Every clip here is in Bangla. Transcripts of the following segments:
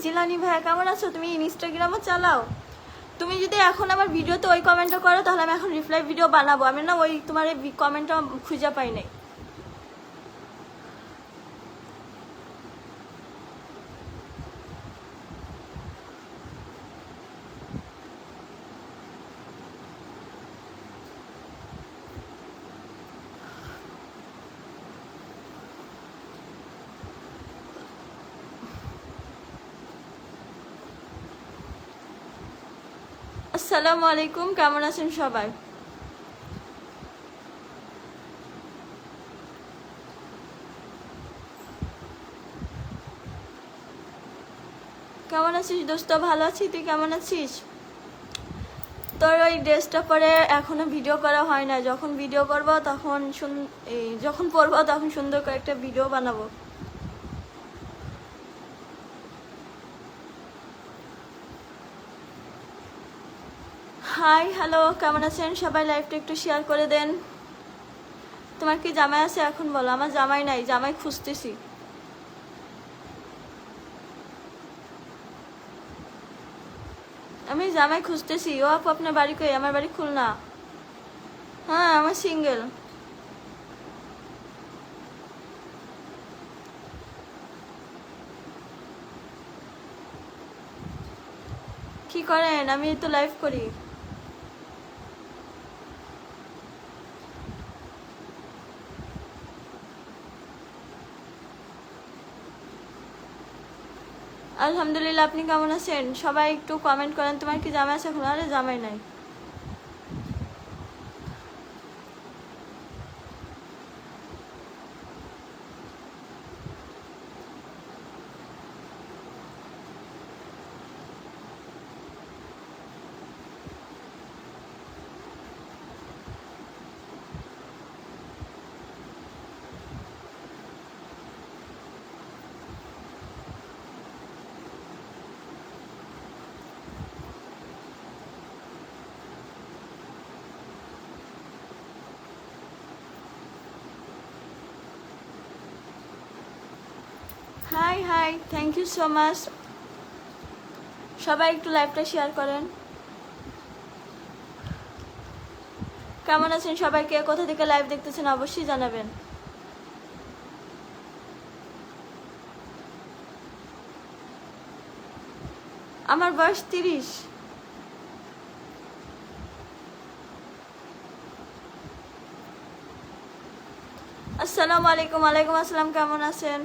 জিলানি ভাইয়া কেমন আছো? তুমি ইনস্টাগ্রামও চালাও? তুমি যদি এখন আমার ভিডিওতে ওই কমেন্টটা করো তাহলে আমি এখন রিপ্লাই ভিডিও বানাবো। আমি না ওই তোমার এই কমেন্টটা খুঁজে পাই নাই। আসসালামু আলাইকুম, কেমন আছেন সবাই? কেমন আছিস দোস্ত? ভালো আছি, তুই কেমন আছিস? তোর ওই ড্রেসটা পরে এখনো ভিডিও করা হয় না, যখন ভিডিও করব তখন যখন পরবো তখন সুন্দর করে একটা ভিডিও বানাবো। হাই হ্যালো, কেমন আছেন সবাই? লাইভটা একটু শেয়ার করে দেন। তোমার কি জামাই আছে এখন বলো? আমার জামাই নাই, জামাই খুঁজতেছি। আমি জামাই খুঁজতেছি। ও আপু আপনার বাড়ি কই? আমার বাড়ি খুলনা। হ্যাঁ আমার সিঙ্গেল। কি করেন? আমি তো লাইভ করি। আলহামদুলিল্লাহ, আপনি কেমন আছেন? সবাই একটু কমেন্ট করেন তোমার কি জামাই আছে এখন? আরে জামাই নাই। Hi hi, thank you so much. সবাই একটু লাইভটা শেয়ার করেন। কেমন আছেন সবাই? কে কোথা থেকে লাইভ দেখতেছেন অবশ্যই জানাবেন। আমার বয়স 30। আসসালামু আলাইকুম। ওয়ালাইকুম আসসালাম, কেমন আছেন?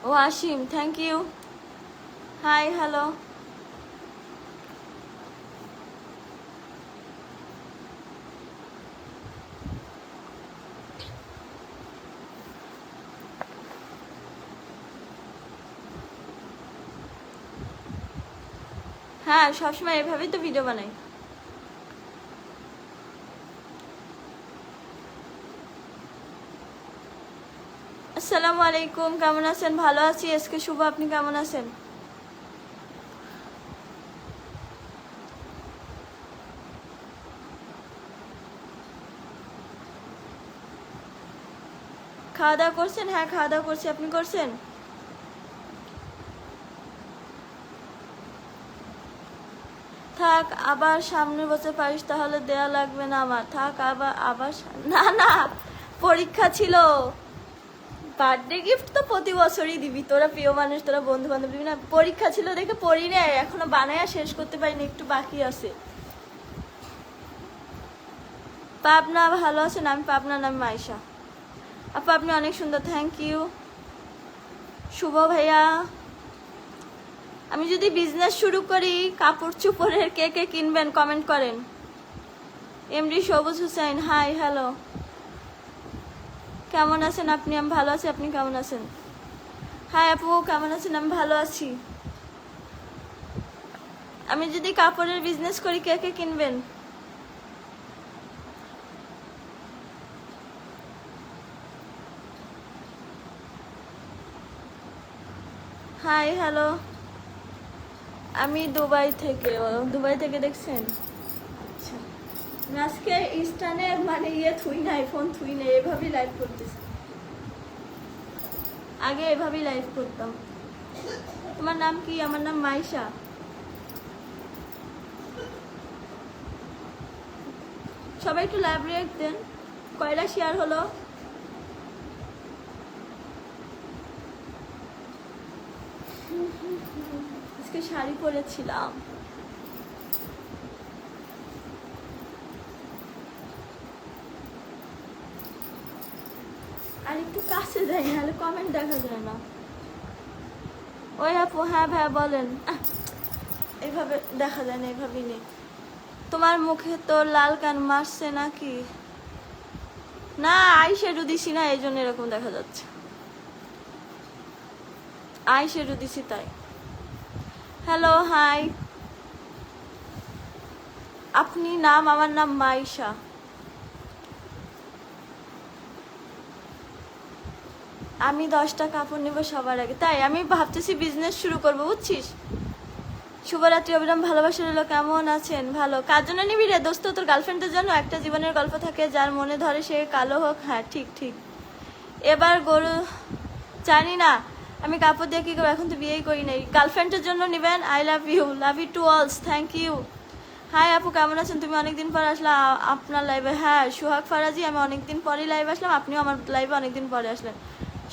ও Asim, thank you. Hi hello. হ্যাঁ সবসময় এভাবেই তো ভিডিও বানাই। আসসালামু আলাইকুম, কেমন আছেন? ভালো আছি এসকে শুভ, আপনি কেমন আছেন? খাওয়া দাওয়া করছেন? হ্যাঁ খাওয়া দাওয়া করছি, আপনি করছেন? থাক, আবার সামনে বছর পারিস তাহলে দেয়া লাগবে না আমার। থাক আবার আবার না না, পরীক্ষা ছিল। বার্থডে গিফট তো প্রতি বছরই দিবি, তোরা প্রিয় মানুষ, তোরা বন্ধু বান্ধব দিবি না? পরীক্ষা ছিল দেখে পড়ি রে, এখনো বানায়া শেষ করতে পারিনি, একটু বাকি আছে। পাবনা ভালো আছেন? আমি পাবনা, নাম মাইশা। আপু আপনি অনেক সুন্দর, থ্যাংক ইউ। শুভ ভাইয়া, আমি যদি বিজনেস শুরু করি কাপড় চোপড়ের, কে কে কিনবেন কমেন্ট করেন। এমডি সবুজ হুসাইন, হাই হ্যালো, কেমন আছেন আপনি? আমি ভালো আছি, আপনি কেমন আছেন? হাই আপু, কেমন আছেন? আমি ভালো আছি। আমি যদি কাপড়ের বিজনেস করি কে কে কিনবেন? হাই হ্যালো, আমি দুবাই থেকে। দুবাই থেকে দেখছেন? আচ্ছা, আজকে ইস্টানে মানে থুই নাই, ফোন থুই নাই, এভাবেই লাইভ করতেছি। আগে এভাবেই লাইভ করতাম। তোমার নাম কি? আমার নাম মাইশা। সবাই একটু লাইভ রিঅ্যাক্ট দেন। কয়টা শেয়ার হলো? আজকে শাড়ি পরেছিলাম। আর একটু কাছে যাই, নাহলে কমেন্ট দেখা যায় না। ওই আপু, হ্যাঁ ভাইয়া বলেন। এইভাবে দেখা যায় না, এইভাবেই নেই। তোমার মুখে তো লাল কান মারছে নাকি? না, আই শ্যাডো দিছি না, এই জন্য এরকম দেখা যাচ্ছে। আই শ্যাডো দিছি তাই। Hello, hi. আপনি নাম? আমার নাম মাইশা। আমি 10টা কাপড় নেব সবার আগে। তাই আমি ভাবতেছি বিজনেস শুরু করবো, বুঝছিস? শুভরাত্রি অবিরাম ভালোবাসা রইলো। কেমন আছেন? ভালো। কার জন্য নিবি রে দোস্ত? তোর গার্লফ্রেন্ডের জন্য। একটা জীবনের গল্প থাকে, যার মনে ধরে সে কালো হোক। হ্যাঁ, ঠিক ঠিক। এবার গরু জানি না আমি কাপড় দিয়ে কী করবো, এখন তো বিয়েই করি নাই। গার্লফ্রেন্ডের জন্য নেবেন। I love you to all. Thank you. Hi আপু, কেমন আছেন? তুমি অনেকদিন পর আসলে আপনার লাইভে। হ্যাঁ, সোহাগ ফারাজি, আমি অনেকদিন পরেই লাইভে আসলাম। আপনিও আমার লাইভে অনেকদিন পরে আসলেন।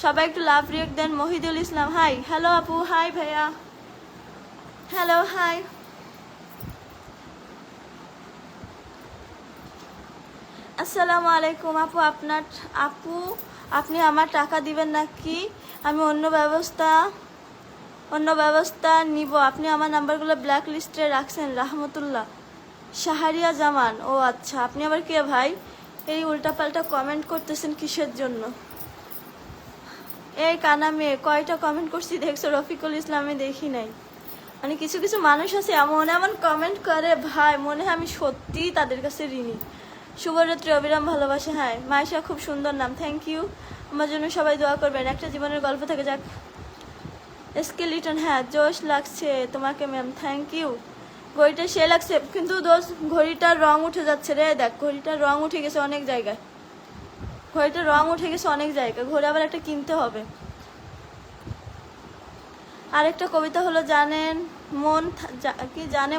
সবাই একটু লাভ রিয়েক্ট দেন। মহিদুল ইসলাম, হাই। হ্যালো আপু, হাই ভাইয়া। Hello, hi. আসসালামু আলাইকুম আপু। আপনি আমার টাকা দিবেন নাকি? আমি অন্য ব্যবস্থা নিব। আপনি আমার নাম্বারগুলো ব্ল্যাক লিস্টে রাখছেন। রাহমতুল্লাহ শাহরিয়া জামান। ও আচ্ছা, আপনি আবার কে ভাই? এই উল্টাপাল্টা কমেন্ট করতেছেন কিসের জন্য? এই কানা মেয়ে, কয়টা কমেন্ট করছি দেখছো? রফিকুল ইসলামে দেখি নাই। মানে কিছু কিছু মানুষ আছে এমন এমন কমেন্ট করে ভাই, মনে হয় আমি সত্যিই তাদের কাছে ঋণী। শুভরাত্রি অবিরাম ভালোবাসা। হ্যাঁ মাইশা, খুব সুন্দর নাম। Thank you. আমার জন্য সবাই দোয়া করবেন। একটা জীবনের গল্প থেকে যাক। স্কেলিটন, হ্যাঁ জোশ লাগছে তোমাকে ম্যাম। Thank you. ঘড়িটা সে লাগছে, কিন্তু দোস্ত ঘড়িটার রং উঠে যাচ্ছে রে। দেখ, ঘড়িটার রং উঠে গেছে অনেক জায়গায়। ঘড়ি আবার একটা কিনতে হবে। আরেকটা কবিতা হলো, জানে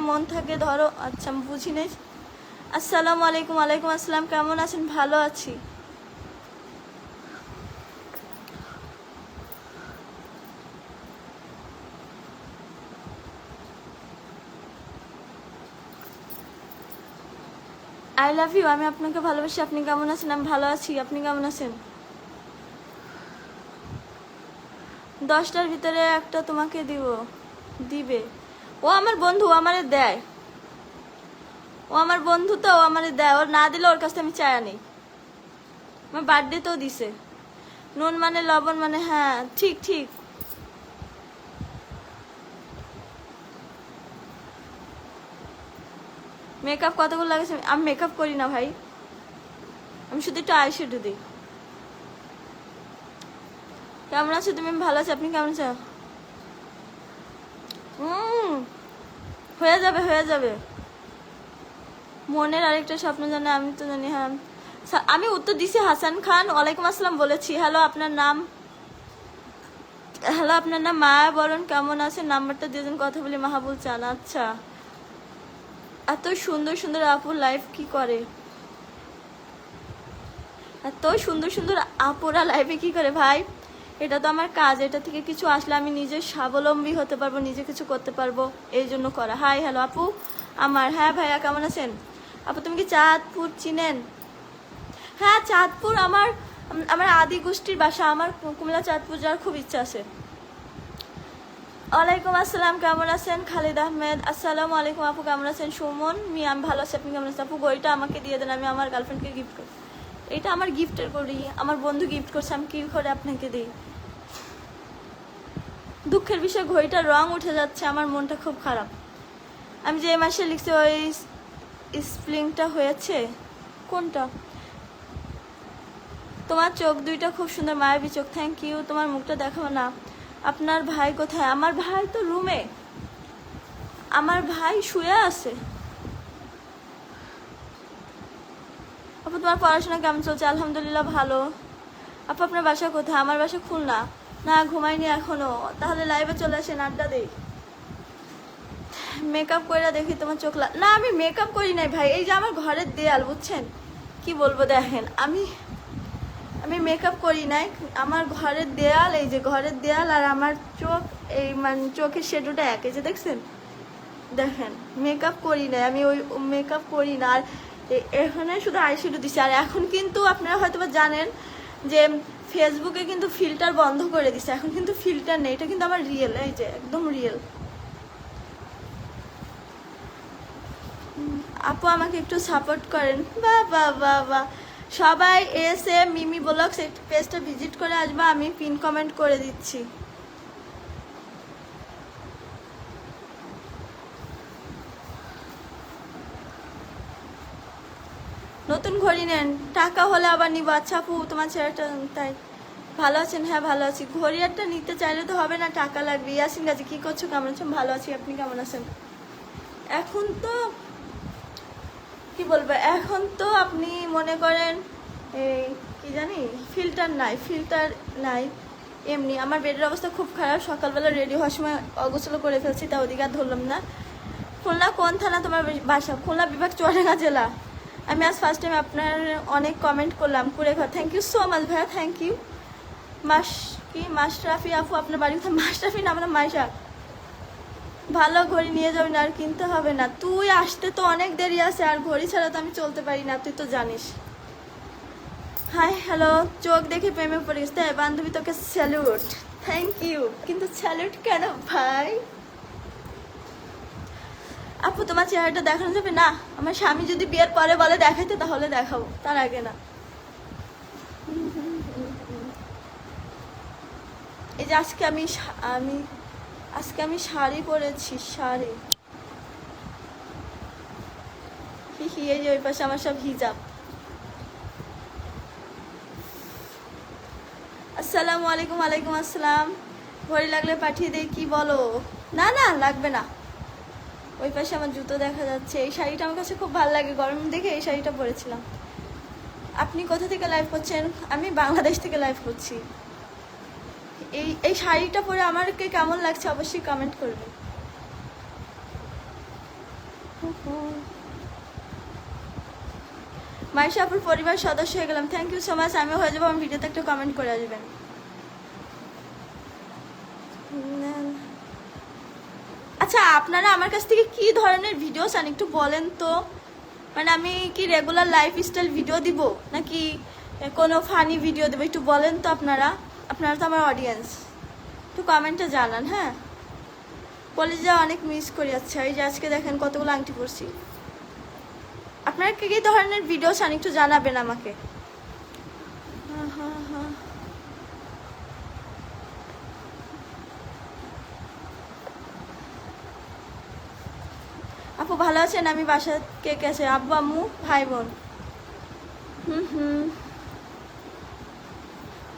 মন থাকে ধরো। আচ্ছা, আমি বুঝি নাই। আসসালামু আলাইকুম। ওয়ালাইকুম আসসালাম। কেমন আছেন? ভালো আছি। I love you. আমি আপনাকে ভালোবাসি। আপনি কেমন আছেন? আমি ভালো আছি। আপনি কেমন আছেন? 10টার ভিতরে একটা তোমাকে দিবে। ও আমার বন্ধু, আমারে দেয়। ও আমার বন্ধু তো, ও আমারে দেয়। ওর না দিলে ওর কাছে আমি চায়া নেই। আমার বার্থডেতেও দিছে। নুন মানে লবণ মানে, হ্যাঁ ঠিক ঠিক। মেকআপ কতগুলো লাগেছে? আমি মেকআপ করি না ভাই, আমি শুধু একটু আইশ্যাডো দিই। কেমন আছো তুমি? ভালো আছি। আপনি কেমন আছো? হয়ে যাবে। মনের আরেকটা স্বপ্ন জানে, আমি তো জানি। হ্যাঁ, আমি উত্তর দিছি। হাসান খান, ওয়ালাইকুম আসসালাম বলেছি। হ্যালো, আপনার নাম? মায়া বরণ। কেমন আছেন? নাম্বারটা দিয়েছেন, কথা বলি। মাহাবুল চান। আচ্ছা, এত সুন্দর সুন্দর আপুর লাইফ কি করে? এত সুন্দর সুন্দর আপুরা লাইফে কি করে ভাই? এটা তো আমার কাজ। এটা থেকে কিছু আসলে আমি নিজে স্বাবলম্বী হতে পারবো, নিজে কিছু করতে পারবো, এই জন্য করা। হাই, হ্যালো আপু আমার। হ্যাঁ ভাইয়া, কেমন আছেন? আপু তুমি কি চাঁদপুর চিনেন? হ্যাঁ, চাঁদপুর আমার আমার আদি গোষ্ঠীর বাসা। আমার কুমিল্লা চাঁদপুর যাওয়ার খুব ইচ্ছা আছে। ওয়ালাইকুম আসসালাম। কেমন আছেন? খালিদ আহমেদ। আসসালামু আলাইকুম আপু, কেমন আছেন? সুমন মি, আমি ভালো আছি। আপনি কেমন আছেন? আপু ঘড়িটা আমাকে দিয়ে দেন, আমি আমার গার্লফ্রেন্ডকে গিফট করি। এটা আমার গিফটের ঘড়ি, আমার বন্ধু গিফট করছে। আমি কি করে আপনাকে দিই? দুঃখের বিষয়, ঘড়িটার রং উঠে যাচ্ছে। আমার মনটা খুব খারাপ। আমি যে মাসে লিখছি ওই স্প্লিংটা হয়েছে। কোনটা? তোমার চোখ দুইটা খুব সুন্দর, মায়াবী চোখ। Thank you. তোমার মুখটা দেখাবো না। আপনার ভাই কোথায়? আমার ভাই তো রুমে। আমার ভাই শুয়ে আছে। আপু তোমার পড়াশোনা কেমন চলছে? আলহামদুলিল্লাহ ভালো। আপু আপনার বাসা কোথায়? আমার বাসা খুলনা। না ঘুমাইনি এখনো। তাহলে লাইভে চলে আসেন, আড্ডা দেই। মেকআপ করে দেখি তোমার চোখ না, আমি মেকআপ করি নাই ভাই, এই যে আমার ঘরের দেয়াল, বুঝছেন কি বলবো, দেখেন আমি মেকআপ করি নাই, আমার ঘরের দেয়াল, এই যে ঘরের দেয়াল আর আমার চোখ, এই মানে চোখের শেডোটা এক, এই যে দেখছেন, দেখেন মেকআপ করি নাই আমি, ওই মেকআপ করি না। আর এখানে শুধু আইশ্যাডো দিছি। আর এখন কিন্তু আপনারা হয়তো বা জানেন যে ফেসবুকে কিন্তু ফিল্টার বন্ধ করে দিছে, এখন কিন্তু ফিল্টার নেই, এটা কিন্তু আমার রিয়েল, এই যে একদম রিয়েল। আপু আমাকে একটু সাপোর্ট করেন। বাহ বাহ বাহ বাহ, সবাই এসে মিমি ব্লগস পেজটা ভিজিট করে আসবা, আমি পিন কমেন্ট করে দিচ্ছি। নতুন ঘড়ি নেন, টাকা হলে আবার নিব। আচ্ছা আপু তোমার ছেলেটা তাই ভালো আছেন? হ্যাঁ ভালো আছি। ঘড়ি একটা নিতে চাইলে তো হবে না, টাকা লাগবে। ইয়াসিন গাজী কি করছো, কেমন আছেন? ভালো আছি, আপনি কেমন আছেন? এখন তো কি বলবো, এখন তো আপনি মনে করেন এই কি জানি ফিল্টার নাই, এমনি আমার বেডের অবস্থা খুব খারাপ। সকালবেলা রেডি হওয়ার সময় অগোছল করে ফেলছি, তা ওদিকে আর ধরলাম না। খুলনা কোন থানা তোমার বাসা? খুলনা বিভাগ, চুয়াডাঙ্গা জেলা। আমি আজ ফার্স্ট টাইম আপনার অনেক কমেন্ট করলাম, কুড়েঘর। থ্যাংক ইউ সো মাচ ভাইয়া, থ্যাংক ইউ। মাশরাফি আপু, আপনার বাড়ি কোথায়? মাশরাফি না, আমাদের মাইশা। ভালো ঘড়ি নিয়ে যাবেন, আর কিনতে হবে না। তুই আসতে তো অনেক দেরি আছে, আর ঘড়ি ছাড়া তো আমি চলতে পারি না, তুই তো জানিস। হাই হ্যালো, চোখ দেখে প্রেমে পড়ে গেছে তাই বান্ধবী, তোকে স্যালুট। থ্যাংক ইউ, কিন্তু স্যালুট কেন ভাই? আপু তোমার চেহারাটা দেখানো যাবে না? আমার স্বামী যদি বিয়ের পরে বলে দেখাইতে, তাহলে দেখাবো, তার আগে না। এই যে আজকে আমি শাড়ি পরেছি, শাড়ি। এই যে ওই পাশে আমার সব হিজাব। আসসালামু আলাইকুম। ওয়ালাইকুম আসসালাম। ঘড়ি লাগলে পাঠিয়ে দেই, কি বলো? না না লাগবে না। ওই পাশে আমার জুতো দেখা যাচ্ছে। এই শাড়িটা আমার কাছে খুব ভালো লাগে, গরম দেখে এই শাড়িটা পরেছিলাম। আপনি কোথা থেকে লাইভ করছেন? আমি বাংলাদেশ থেকে লাইভ করছি। এই শাড়িটা পরে আমাকে কেমন লাগছে অবশ্যই কমেন্ট করবেন। মাইশা আপুর পরিবার সদস্য হয়ে গেলাম, থ্যাংক ইউ সো মাচ। আমিও হয়ে যাবো, আমার ভিডিওতে একটা কমেন্ট করে আসবেন। আচ্ছা আপনারা আমার কাছ থেকে কি ধরনের ভিডিও চান একটু বলেন তো। মানে আমি কি রেগুলার লাইফস্টাইল ভিডিও দিব, নাকি কোনো ফানি ভিডিও দেবো, একটু বলেন তো আপনারা তো আমার অডিয়েন্স, একটু কমেন্টে জানান। হ্যাঁ, কলেজে অনেক মিস করি। আচ্ছা এই যে আজকে দেখেন কতগুলো আংটি পরছি। আপনারা কি ধরনের ভিডিও চান একটু জানাবেন আমাকে। আপু ভালো আছেন? আমি বাসা কে কে আছে? আব্বু আম্মু ভাই বোন।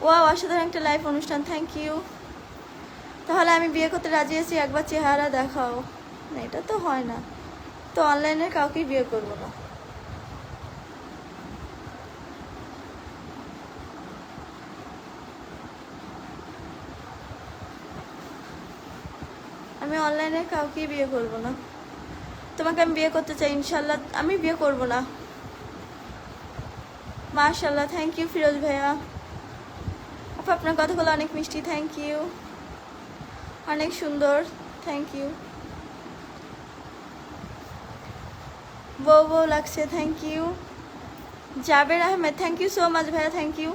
ওয়াও, অসাধারণ একটা লাইভ অনুষ্ঠান, থ্যাংক ইউ। তাহলে আমি বিয়ে করতে রাজি আছি, একবার চেহারা দেখাও। না এটা তো হয় না, তো অনলাইনে কাউকেই বিয়ে করবো না। আমি অনলাইনে কাউকেই বিয়ে করবো না। তোমাকে আমি বিয়ে করতে চাই, ইনশাল্লাহ। আমি বিয়ে করবো না। মাশাল্লাহ, থ্যাংক ইউ ফিরোজ ভাইয়া। আপু আপনার কথাগুলো অনেক মিষ্টি, থ্যাংক ইউ। অনেক সুন্দর, থ্যাংক ইউ। বউ বউ লাগছে, thank you. Jaber Ahmed, thank you so much ভাইয়া, থ্যাংক ইউ।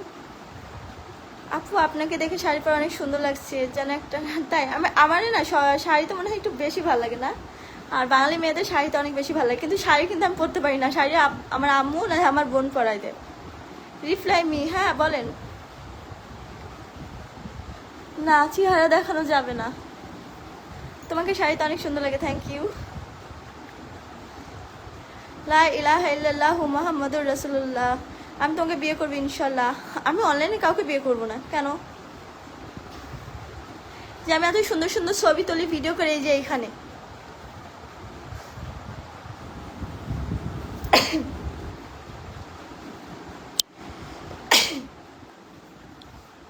আপু আপনাকে দেখে শাড়ি পরে অনেক সুন্দর লাগছে, যেন একটা, তাই আমারই না শাড়ি তো মনে হয় একটু বেশি ভালো লাগে না? আর বাঙালি মেয়েদের শাড়ি তো অনেক বেশি ভালো লাগে, কিন্তু শাড়ি কিন্তু আমি পরতে পারি না। শাড়ি আমার আম্মু না আমার বোন পরাই দেয়। রিপ্লাই মি, হ্যাঁ বলেন। না চেহারা দেখানো যাবে না। তোমাকে শাড়িতে অনেক সুন্দর লাগে, থ্যাংক ইউ। লা ইলাহা ইল্লাল্লাহু মুহাম্মাদুর রাসূলুল্লাহ। আমি তোমাকে বিয়ে করবো ইনশাল্লাহ। আমি অনলাইনে কাউকে বিয়ে করব না। কেন? যে আমি এত সুন্দর সুন্দর ছবি তুলি, ভিডিও করে, এই যে এইখানে।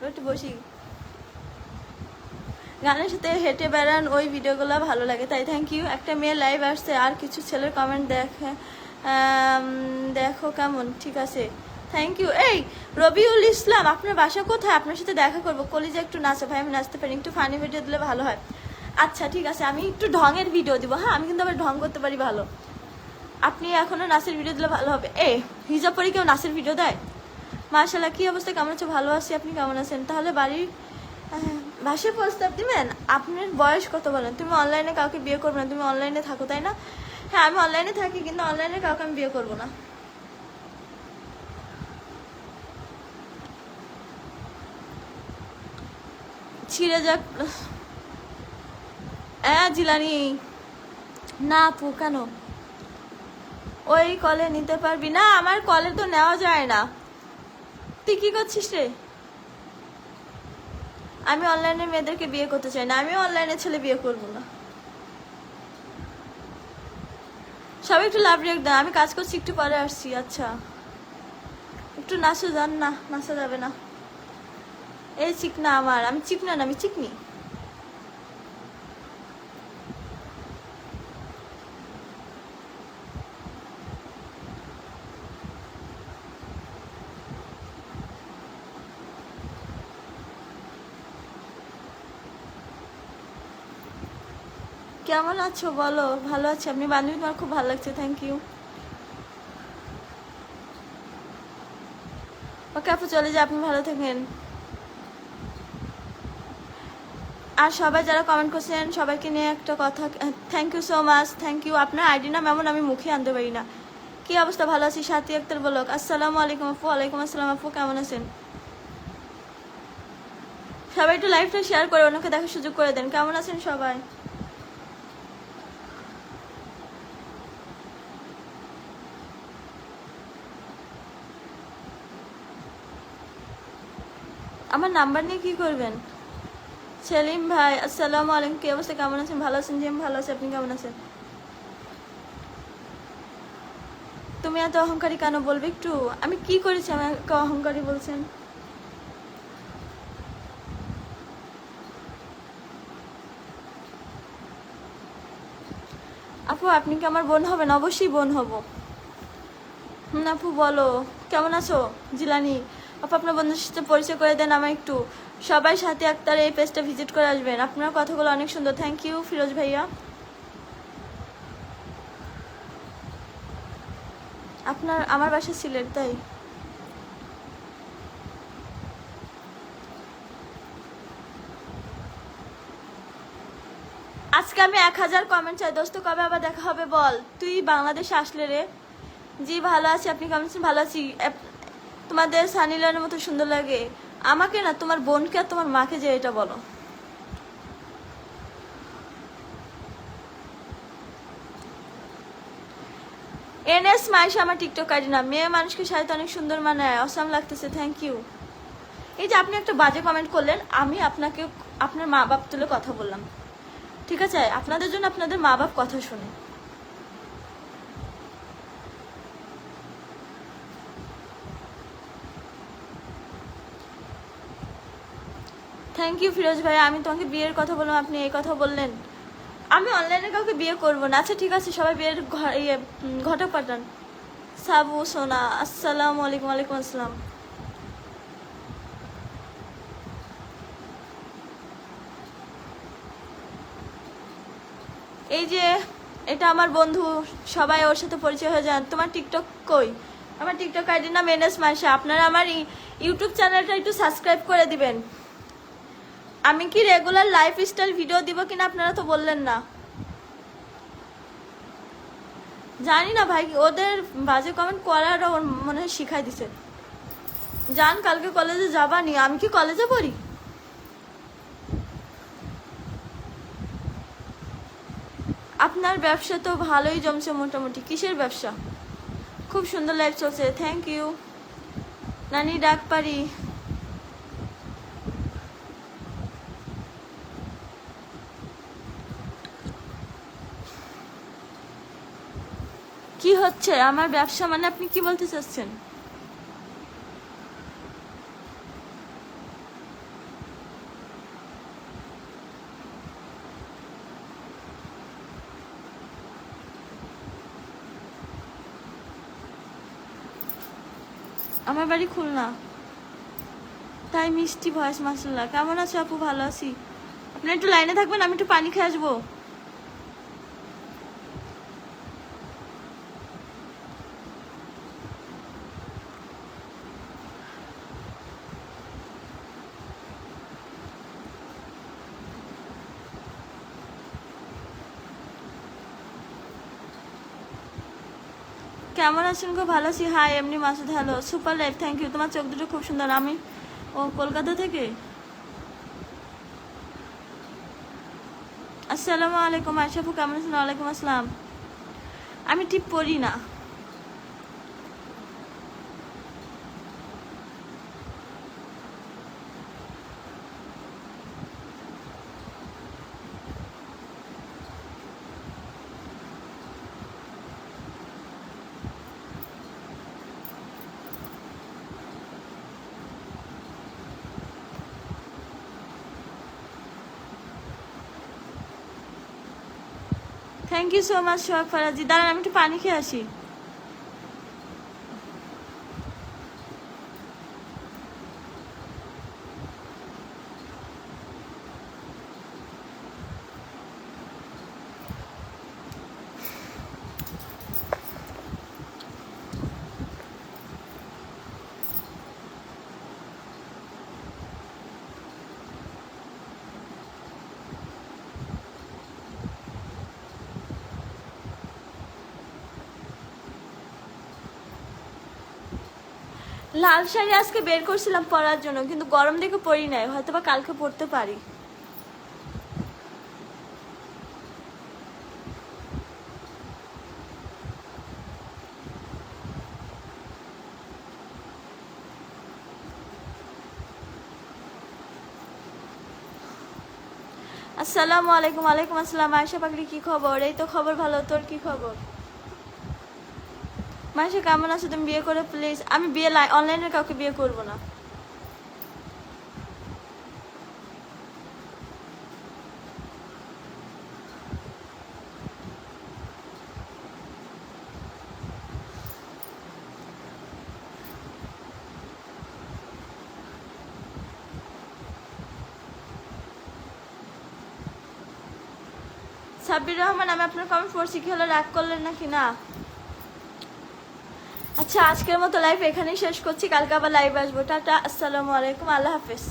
একটু বসি। গানের সাথে হেঁটে বেড়ান, ওই ভিডিওগুলো ভালো লাগে তাই। Thank you. একটা মেয়ে লাইভ আসছে, আর কিছু ছেলের কমেন্ট দেখে দেখো কেমন, ঠিক আছে থ্যাংক ইউ। এই রবিউল ইসলাম, আপনার বাসা কোথায়? আপনার সাথে দেখা করবো। কলিজা একটু নাচে ভাই, আমি নাচতে পারি, একটু ফানি ভিডিও দিলে ভালো হয়। আচ্ছা ঠিক আছে, আমি একটু ঢঙের ভিডিও দিব। হ্যাঁ, আমি কিন্তু আবার ঢং করতে পারি ভালো। আপনি এখনো নাচের ভিডিও দিলে ভালো হবে। হিজাব পরে কেউ নাচের ভিডিও দেয়? মার্শাল্লাহ, কি অবস্থা, কেমন আছে? ভালো আছি, আপনি কেমন আছেন? তাহলে বাড়ির ভাষায় প্রস্তাব দিবেন? আপনার বয়স কত বলেন? তুমি অনলাইনে কাউকে বিয়ে করবে না, তুমি অনলাইনে থাকো তাই না? হ্যাঁ, আমি অনলাইনে থাকি, কিন্তু অনলাইনে কাউকে আমি বিয়ে করবো না। ছিঁড়ে যাক। জিলানি না আপু, কেন? ওই কলে নিতে পারবি না? আমার কলে তো নেওয়া যায় না। তুই কি করছিস রে? আমি অনলাইনে মেয়েদেরকে বিয়ে করতে চাই না, আমি অনলাইনে ছেলে বিয়ে করবো না। সবাই একটু লাভ রেখ দেন, আমি কাজ করছি, একটু পরে আসছি। আচ্ছা, একটু নাচো যান। না, নাচা যাবে না। এই চিকনা আমার, আমি চিকনা না, আমি চিকনি। কেমন আছো বলো? ভালো আছি। আপনি বান্ধবী, তোমার খুব ভালো লাগছে, থ্যাংক ইউ। ওকে আপু, চলে যায়, আপনি ভালো থাকেন। আর সবাই যারা কমেন্ট করছেন সবাইকে নিয়ে একটা কথা, thank you so much, thank you. আপনার আইডি নাম এমন আমি মুখে আনতে পারি না। কি অবস্থা? ভালো আছি। সাথী আক্তার বলক, আসসালামু আলাইকুম আপু। ওয়ালাইকুম আসসালাম আপু, কেমন আছেন? সবাই একটু লাইভটা শেয়ার করে ওনাকে দেখার সুযোগ করে দেন। কেমন আছেন সবাই? আমার নাম্বার নিয়ে কি করবেন? সেলিম ভাই, আসসালামু আলাইকুম। কি অবস্থা, কেমন আছেন? ভালো আছেন? জি আমি ভালো আছি, আপনি কেমন আছেন? তুমি এত অহংকারী কেন বলবে একটু? আমি কি করেছি আমাকে অহংকারী বলছেন? আপু আপনি কি আমার বোন হবেন? অবশ্যই বোন হব। আপু বলো, কেমন আছো? জিলানি আপু, আপনার বন্ধুর সাথে পরিচয় করে দেন আমার একটু। সবাই সাথে আক্তার এই পেজটা ভিজিট করে আসবেন। আপনার কথাগুলো অনেক সুন্দর, থ্যাংক ইউ ফিরোজ ভাইয়া। আমার বাসা সিলেট তাই। আজকে আমি 1000 কমেন্ট চাই দোস্ত, কবে আবার দেখা হবে বল? তুই বাংলাদেশে আসলে রে? জি ভালো আছি, আপনি কেমন আছেন? ভালো আছি। তোমাদের সানি লিওনের মতো সুন্দর লাগে আমাকে না, তোমার বোনকে আর তোমার মাকে, যে এটা বলো। এনএস মাইশা আমার টিকটক আইডি না। মেয়ে মানুষকে শাড়িতে অনেক সুন্দর মানায়, অসাম লাগতেছে, থ্যাংক ইউ। এই যে আপনি একটা বাজে কমেন্ট করলেন, আমি আপনাকে আপনার মা বাপ তুলে কথা বললাম, ঠিক আছে? আপনাদের জন্য আপনাদের মা বাপ কথা শুনে। থ্যাংক ইউ ফিরোজ ভাই। আমি তোমাকে বিয়ের কথা বললাম, আপনি এই কথা বললেন। আমি অনলাইনে কাউকে বিয়ে করবো না। আচ্ছা ঠিক আছে, সবাই বিয়ের ঘটক পাঠান। সাবু সোনা, আসসালামু আলাইকুম। ওয়ালাইকুম আসসালাম। এই যে এটা আমার বন্ধু, সবাই ওর সাথে পরিচয় হয়ে যান। তোমার টিকটক কই? আমার টিকটক আইডির নাম এনএস মাইশা। আপনারা আমার ইউটিউব চ্যানেলটা একটু সাবস্ক্রাইব করে দিবেন। আমি কি রেগুলার লাইফস্টাইল ভিডিও দিব কিনা আপনারা তো বললেন না। জানি না ভাই, ওদের বাজে কমেন্ট করার ওর মনে হয় শিখাই দিছে। যান, কালকে কলেজে যাবানি? আমি কি কলেজে পড়ি? আপনার ব্যবসা তো ভালোই জমছে মোটামুটি। কিসের ব্যবসা? খুব সুন্দর লাইফ চলছে, থ্যাংক ইউ। নানি ডাক পারি? কি হচ্ছে আমার ব্যবসা মানে? আপনি কি বলতে চাচ্ছেন? আমার বাড়ি খুলনা। তাই মিষ্টি ভয়েস, মাশাআল্লাহ। কেমন আছো আপু? ভালো আছি। আপনি একটু লাইনে থাকবেন, আমি একটু পানি খেয়ে আসবো। কেমন আছেন গো? ভালো আছি। হাই এমনি Masud, hello, super life, thank you. তোমার চোখ দুটো খুব সুন্দর। আমি ও কলকাতা থেকে। আসসালামু আলাইকুম আয়শা আপু, কেমন আছেন? ওয়ালাইকুম আসসালাম। আমি টিপ পড়ি না। থ্যাংক ইউ সো মাচ সোহাগ ফারাজি। দাঁড়ান আমি একটু পানি খেয়ে আসি। লাল শাড়ি আজকে বের করছিলাম পরার জন্য, কিন্তু গরম দেখে পরি নাই, হয়তো বা কালকে পরতে পারি। আসসালামু আলাইকুম। ওয়ালাইকুম আসসালাম। আয়শা পাগলি, কি খবর? এই তো খবর ভালো, তোর কি খবর? মায়েশা কেমন আছো? তুমি বিয়ে করে প্লিজ। আমি বিয়ে অনলাইনে কাউকে বিয়ে করব না। সাব্বির রহমান, আমি আপনার কমেন্ট পড়ছি, কি হলো, রাগ করলেন নাকি? না। আচ্ছা, আজকের মতো লাইভ এখানেই শেষ করছি, কালকে আবার লাইভ আসবো। টাটা, আসসালামু আলাইকুম, আল্লাহ হাফেজ।